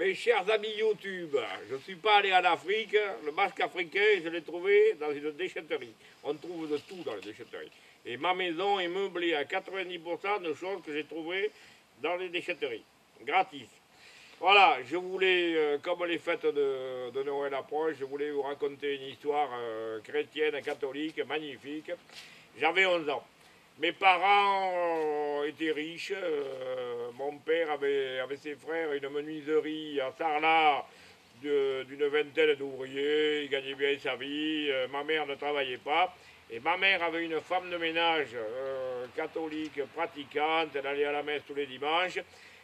Mes chers amis YouTube, je ne suis pas allé en Afrique. Le masque africain, je l'ai trouvé dans une déchetterie. On trouve de tout dans les déchetteries. Et ma maison est meublée à 90% de choses que j'ai trouvées dans les déchetteries. Gratis. Voilà, je voulais, comme les fêtes de Noël approchent, je voulais vous raconter une histoire chrétienne, catholique, magnifique. J'avais 11 ans. Mes parents étaient riches. Mon père avait ses frères une menuiserie à Sarlat d'une vingtaine d'ouvriers. Il gagnait bien sa vie. Ma mère ne travaillait pas. Et ma mère avait une femme de ménage catholique pratiquante. Elle allait à la messe tous les dimanches.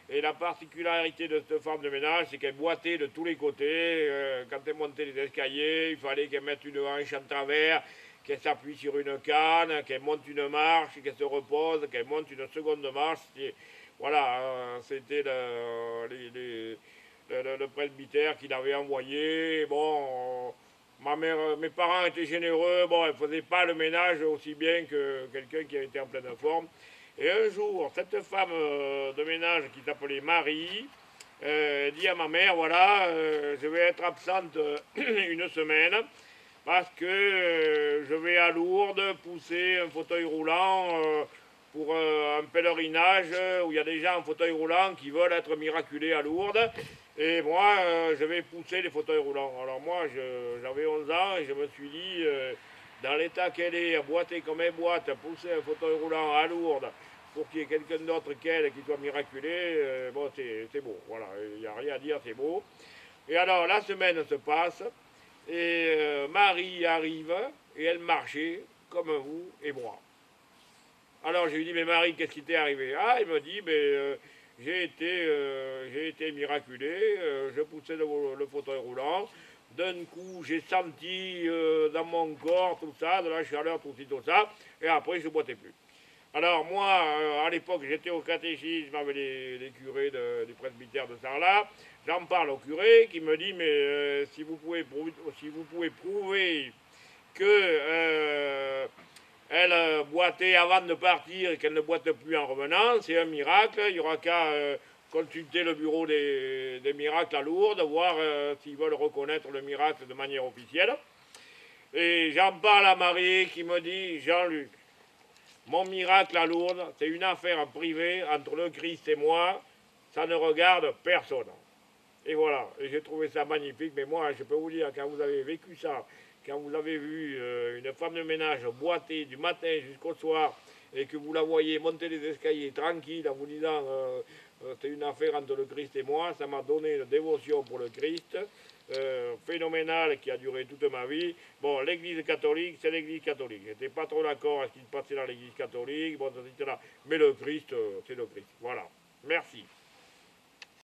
Et la particularité de cette femme de ménage, c'est qu'elle boitait de tous les côtés. Quand elle montait les escaliers, il fallait qu'elle mette une hanche en travers, qu'elle s'appuie sur une canne, qu'elle monte une marche, qu'elle se repose, qu'elle monte une seconde marche. Voilà, c'était le presbytère qui l'avait envoyé. Bon, ma mère, mes parents étaient généreux. Bon, elle ne faisait pas le ménage aussi bien que quelqu'un qui était en pleine forme. Et un jour, cette femme de ménage qui s'appelait Marie dit à ma mère, voilà, je vais être absente une semaine parce que je vais à Lourdes pousser un fauteuil roulant pour un pèlerinage où il y a des gens en fauteuil roulant qui veulent être miraculés à Lourdes. Et moi, je vais pousser les fauteuils roulants. Alors moi, j'avais 11 ans et je me suis dit, dans l'état qu'elle est, à boiter comme elle boite, à pousser un fauteuil roulant à Lourdes, pour qu'il y ait quelqu'un d'autre qu'elle qui soit miraculé, bon, c'est beau. Voilà, il n'y a rien à dire, c'est beau. Et alors, la semaine se passe, et Marie arrive, et elle marchait comme vous et moi. Alors, je lui dis, mais Marie, qu'est-ce qui t'est arrivé? Ah, il me dit, mais j'ai été miraculé, je poussais le fauteuil roulant. D'un coup, j'ai senti dans mon corps tout ça, de la chaleur, tout ci, tout ça, et après, je ne boitais plus. Alors moi, à l'époque, j'étais au catéchisme avec les curés du presbytère de Sarlat. J'en parle au curé qui me dit, mais si vous pouvez prouver que elle boitait avant de partir et qu'elle ne boite plus en revenant, c'est un miracle. Il n'y aura qu'à consulter le bureau des miracles à Lourdes, voir s'ils veulent reconnaître le miracle de manière officielle. Et j'en parle à Marie qui me dit, Jean-Luc, mon miracle à Lourdes, c'est une affaire privée entre le Christ et moi. Ça ne regarde personne. Et voilà, et j'ai trouvé ça magnifique. Mais moi, je peux vous dire, quand vous avez vécu ça, quand vous avez vu une femme de ménage boiter du matin jusqu'au soir, et que vous la voyez monter les escaliers tranquille en vous disant c'est une affaire entre le Christ et moi, ça m'a donné une dévotion pour le Christ. Phénoménal qui a duré toute ma vie. Bon, l'église catholique, c'est l'église catholique. J'étais pas trop d'accord avec ce qui se passait dans l'église catholique, bon, etc. Mais le Christ, c'est le Christ. Voilà. Merci.